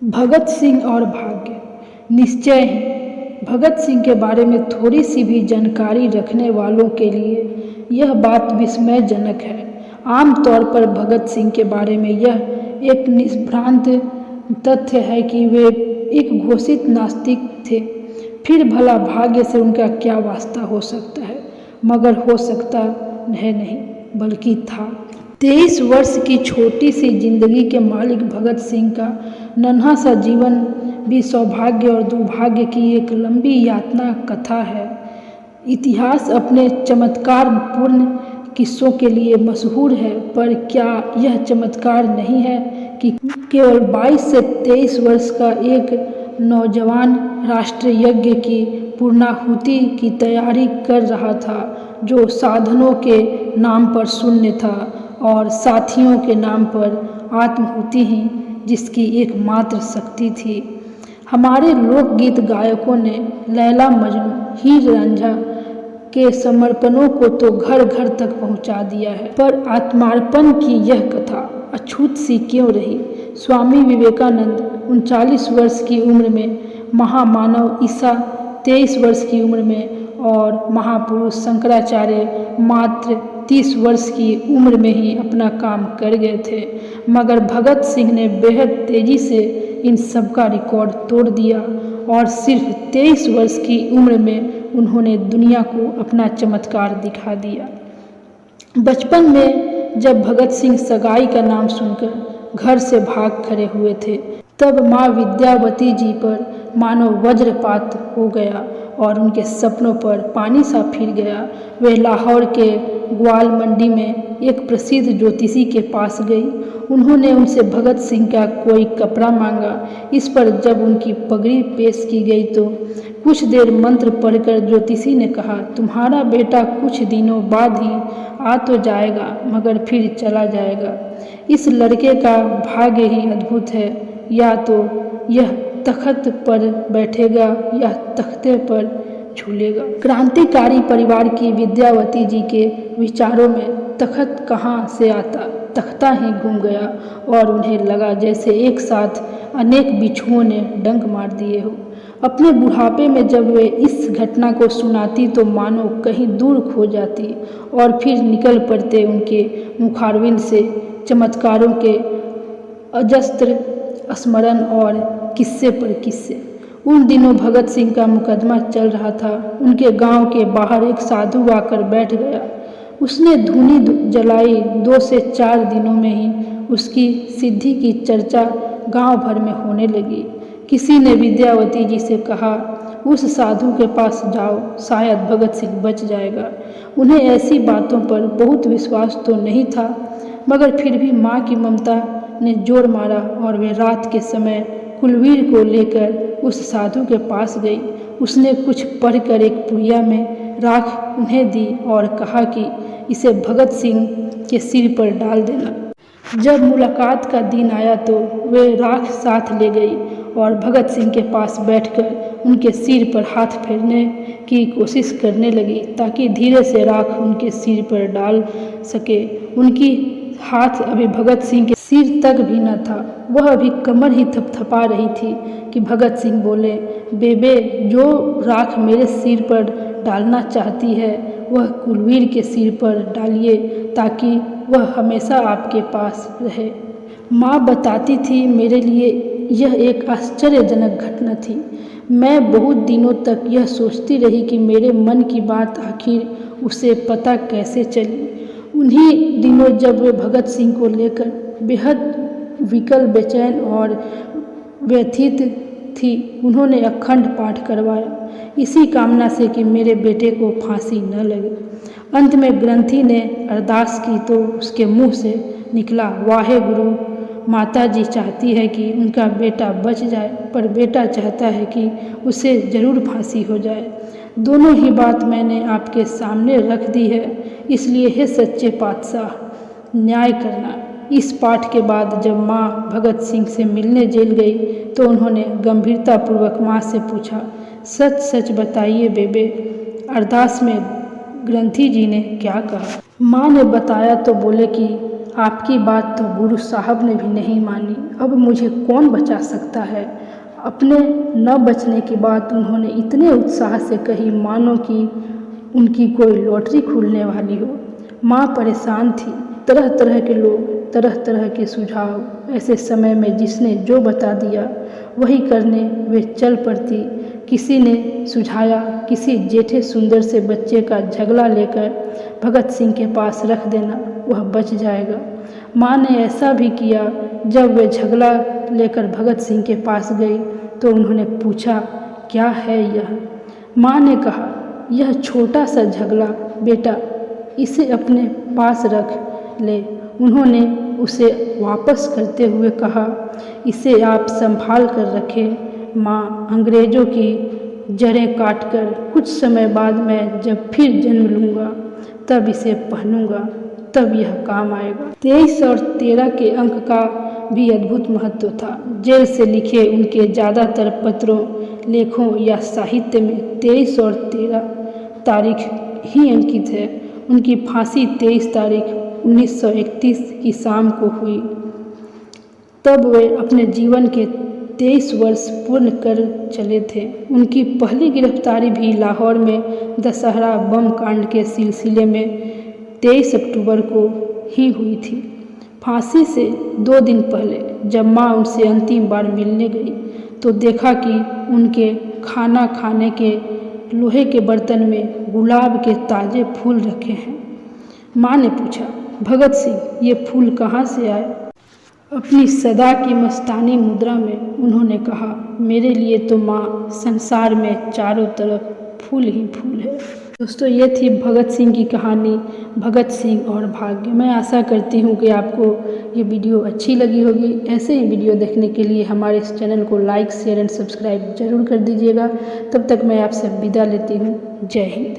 भगत सिंह और भाग्य। निश्चय ही भगत सिंह के बारे में थोड़ी सी भी जानकारी रखने वालों के लिए यह बात विस्मयजनक है। आम तौर पर भगत सिंह के बारे में यह एक निष्भ्रांत तथ्य है कि वे एक घोषित नास्तिक थे। फिर भला भाग्य से उनका क्या वास्ता हो सकता है, मगर हो सकता है नहीं बल्कि था। 23 वर्ष की छोटी सी जिंदगी के मालिक भगत सिंह का नन्हा सा जीवन भी सौभाग्य और दुर्भाग्य की एक लंबी यातना कथा है। इतिहास अपने चमत्कारपूर्ण किस्सों के लिए मशहूर है, पर क्या यह चमत्कार नहीं है कि केवल 22 से 23 वर्ष का एक नौजवान राष्ट्र यज्ञ की पूर्णाहुति की तैयारी कर रहा था, जो साधनों के नाम पर शून्य था और साथियों के नाम पर आत्माहुति ही जिसकी एकमात्र शक्ति थी। हमारे लोकगीत गायकों ने लैला मजनू, हीर रांझा के समर्पणों को तो घर घर तक पहुंचा दिया है, पर आत्मार्पण की यह कथा अछूत सी क्यों रही? स्वामी विवेकानंद 39 वर्ष की उम्र में, महामानव ईसा 23 वर्ष की उम्र में और महापुरुष शंकराचार्य मात्र 30 वर्ष की उम्र में ही अपना काम कर गए थे, मगर भगत सिंह ने बेहद तेजी से इन सब का रिकॉर्ड तोड़ दिया और सिर्फ 23 वर्ष की उम्र में उन्होंने दुनिया को अपना चमत्कार दिखा दिया। बचपन में जब भगत सिंह सगाई का नाम सुनकर घर से भाग खड़े हुए थे, तब माँ विद्यावती जी पर मानो वज्रपात हो गया और उनके सपनों पर पानी सा फिर गया। वे लाहौर के ग्वाल मंडी में एक प्रसिद्ध ज्योतिषी के पास गई। उन्होंने उनसे भगत सिंह का कोई कपड़ा मांगा। इस पर जब उनकी पगड़ी पेश की गई तो कुछ देर मंत्र पढ़कर ज्योतिषी ने कहा, तुम्हारा बेटा कुछ दिनों बाद ही आ तो जाएगा, मगर फिर चला जाएगा। इस लड़के का भाग्य ही अद्भुत है, या तो यह तख्त पर बैठेगा या तख्ते पर झूलेगा। क्रांतिकारी परिवार की विद्यावती जी के विचारों में तख्त कहाँ से आता, तख्ता ही घूम गया और उन्हें लगा जैसे एक साथ अनेक बिच्छुओं ने डंक मार दिए हो। अपने बुढ़ापे में जब वे इस घटना को सुनाती तो मानो कहीं दूर खो जाती और फिर निकल पड़ते उनके मुखारविंद से चमत्कारों के अजस्त्र स्मरण और किस्से पर किस्से। उन दिनों भगत सिंह का मुकदमा चल रहा था। उनके गांव के बाहर एक साधु आकर बैठ गया। उसने धूनी जलाई। 2 से 4 दिनों में ही उसकी सिद्धि की चर्चा गांव भर में होने लगी। किसी ने विद्यावती जी से कहा, उस साधु के पास जाओ, शायद भगत सिंह बच जाएगा। उन्हें ऐसी बातों पर बहुत विश्वास तो नहीं था, मगर फिर भी माँ की ममता ने जोर मारा और वे रात के समय कुलवीर को लेकर उस साधु के पास गई। उसने कुछ पढ़कर एक पुड़िया में राख उन्हें दी और कहा कि इसे भगत सिंह के सिर पर डाल देना। जब मुलाकात का दिन आया तो वे राख साथ ले गई और भगत सिंह के पास बैठकर उनके सिर पर हाथ फेरने की कोशिश करने लगी ताकि धीरे से राख उनके सिर पर डाल सके। उनकी हाथ अभी भगत सिंह के सिर तक भी न था, वह अभी कमर ही थपथपा रही थी कि भगत सिंह बोले, बेबे, जो राख मेरे सिर पर डालना चाहती है वह कुलवीर के सिर पर डालिए ताकि वह हमेशा आपके पास रहे। माँ बताती थी, मेरे लिए यह एक आश्चर्यजनक घटना थी। मैं बहुत दिनों तक यह सोचती रही कि मेरे मन की बात आखिर उसे पता कैसे चली। उन्हीं दिनों जब वे भगत सिंह को लेकर बेहद विकल, बेचैन और व्यथित थी, उन्होंने अखंड पाठ करवाया, इसी कामना से कि मेरे बेटे को फांसी न लगे। अंत में ग्रंथी ने अरदास की तो उसके मुंह से निकला, वाहे गुरु, माता जी चाहती है कि उनका बेटा बच जाए, पर बेटा चाहता है कि उसे जरूर फांसी हो जाए। दोनों ही बात मैंने आपके सामने रख दी है, इसलिए हे सच्चे पातशाह, न्याय करना। इस पाठ के बाद जब माँ भगत सिंह से मिलने जेल गई तो उन्होंने गंभीरतापूर्वक माँ से पूछा, सच सच बताइए बेबे, अरदास में ग्रंथी जी ने क्या कहा? माँ ने बताया तो बोले कि आपकी बात तो गुरु साहब ने भी नहीं मानी, अब मुझे कौन बचा सकता है। अपने न बचने की बात उन्होंने इतने उत्साह से कही मानो कि उनकी कोई लॉटरी खुलने वाली हो। माँ परेशान थी, तरह तरह के लोग, तरह तरह के सुझाव। ऐसे समय में जिसने जो बता दिया वही करने वे चल पड़ती। किसी ने सुझाया किसी जेठे सुंदर से बच्चे का झगला लेकर भगत सिंह के पास रख देना, वह बच जाएगा। माँ ने ऐसा भी किया। जब वे झगला लेकर भगत सिंह के पास गई तो उन्होंने पूछा, क्या है यह? माँ ने कहा, यह छोटा सा झगला बेटा, इसे अपने पास रख ले। उन्होंने उसे वापस करते हुए कहा, इसे आप संभाल कर रखें माँ, अंग्रेज़ों की जड़ें काटकर कुछ समय बाद मैं जब फिर जन्म लूँगा तब इसे पहनूंगा, तब यह काम आएगा। 23 और 13 के अंक का भी अद्भुत महत्व था। जेल से लिखे उनके ज़्यादातर पत्रों, लेखों या साहित्य में 23 और 13 तारीख ही अंकित है। उनकी फांसी 23 तारीख 1931 की शाम को हुई। तब वे अपने जीवन के 23 वर्ष पूर्ण कर चले थे। उनकी पहली गिरफ्तारी भी लाहौर में दशहरा बम कांड के सिलसिले में 23 अक्टूबर को ही हुई थी। फांसी से 2 दिन पहले जब माँ उनसे अंतिम बार मिलने गई तो देखा कि उनके खाना खाने के लोहे के बर्तन में गुलाब के ताज़े फूल रखे हैं। माँ ने पूछा, भगत सिंह, ये फूल कहाँ से आए? अपनी सदा की मस्तानी मुद्रा में उन्होंने कहा, मेरे लिए तो माँ संसार में चारों तरफ फूल ही फूल है। दोस्तों, ये थी भगत सिंह की कहानी, भगत सिंह और भाग्य। मैं आशा करती हूँ कि आपको ये वीडियो अच्छी लगी होगी। ऐसे ही वीडियो देखने के लिए हमारे इस चैनल को लाइक, शेयर एंड सब्सक्राइब जरूर कर दीजिएगा। तब तक मैं आपसे विदा लेती हूँ। जय हिंद।